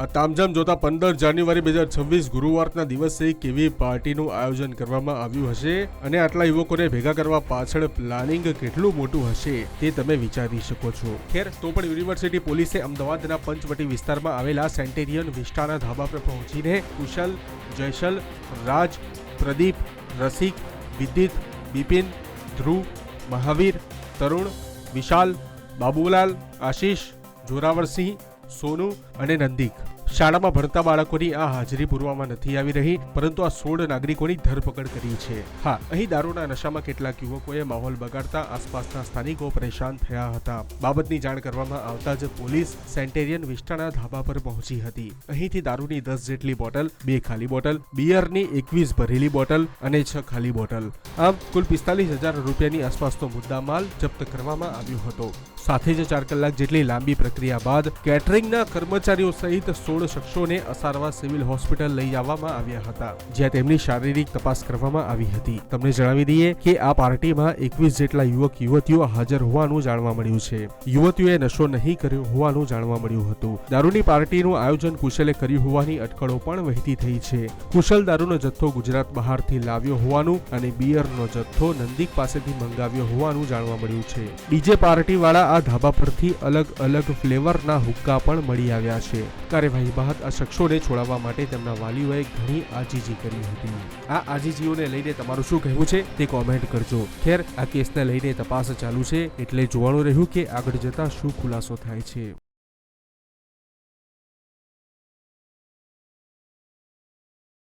આ તામઝામ જોતા 15 જાન્યુઆરી 2026 ગુરુવારના દિવસે કેવી પાર્ટીનું આયોજન કરવામાં આવ્યું હશે અને આટલા યુવકોને ભેગા કરવા પાછળ પ્લાનિંગ કેટલું મોટું હશે તે તમે વિચારી શકો છો। ખેર તો પણ યુનિવર્સિટી પોલીસે અમદાવાદના પંચવટી વિસ્તારમાં આવેલા સેન્ટેરિયન વિસ્ટાના ધાબા પર પહોંચીને કુશલ, જયશલ, રાજ, પ્રદીપ, રસિક, વિદિત, બિપિન, ધ્રુવ, મહાવીર, તરુણ, વિશાલ, બાબુલાલ, આશીષ, જોરાવરસિંહ, સોનુ અને નંદિક શાળામાં ભણતા બાળકોની આ હાજરી પૂરવામાં નથી આવી રહી, પરંતુ આ 16 નાગરિકોની ધરપકડ કરી છે। હા, અહીં દારૂના નશામાં કેટલાક યુવકોએ માહોલ બગાડતા આસપાસના સ્થાનિકો પરેશાન થયા હતા। બાબતની જાણ કરવામાં આવતા જ પોલીસ સેન્ટેરિયન વિસ્ટાના ધાબા પર પહોંચી હતી। અહીંથી દારૂની 10 જેટલી બોટલ, 2 ખાલી બોટલ, બિયરની 21 ભરેલી બોટલ અને 6 ખાલી બોટલ, આમ કુલ 45,000 રૂપિયાની આસપાસનો મુદ્દામાલ જપ્ત કરવામાં આવ્યો હતો। સાથે જ 4 કલાક જેટલી લાંબી પ્રક્રિયા બાદ કેટરિંગના કર્મચારીઓ સહિત 16 શખ્સોને અસારવા સિવિલ હોસ્પિટલ લઈ જવામાં આવ્યા હતા, જ્યાં તેમની શારીરિક તપાસ કરવામાં આવી હતી। તમને જણાવી દઈએ કે આ પાર્ટીમાં 21 જેટલા યુવક યુવતીઓ હાજર હોવાનું જાણવા મળ્યું છે। યુવતીઓએ નશો નહીં કર્યો હોવાનું જાણવા મળ્યું હતું। દારૂની પાર્ટીનું આયોજન કુશલે કર્યું હોવાની અટકળો પણ વહેતી થઈ છે। કુશલ દારૂનો જથ્થો ગુજરાત બહારથી લાવ્યો હોવાનું અને બિયરનો જથ્થો નંદિક પાસેથી મંગાવ્યો હોવાનું જાણવા મળ્યું છે। ડીજે પાર્ટી વાળા આ ધાબા પરથી અલગ અલગ ફ્લેવરના હુક્કા પણ મળી આવ્યા છે। કાર્યવાહી બાદ આ શખ્સોને છોડાવવા માટે તેમના વાલીઓએ ઘણી આજીજી કરી હતી। આ આજીજીઓને લઈને તમારું શું કહેવું છે તે કોમેન્ટ કરજો। ખેર, આ કેસને લઈને તપાસ ચાલુ છે, એટલે જોવાનું રહ્યું કે આગળ જતા શું ખુલાસો થાય છે।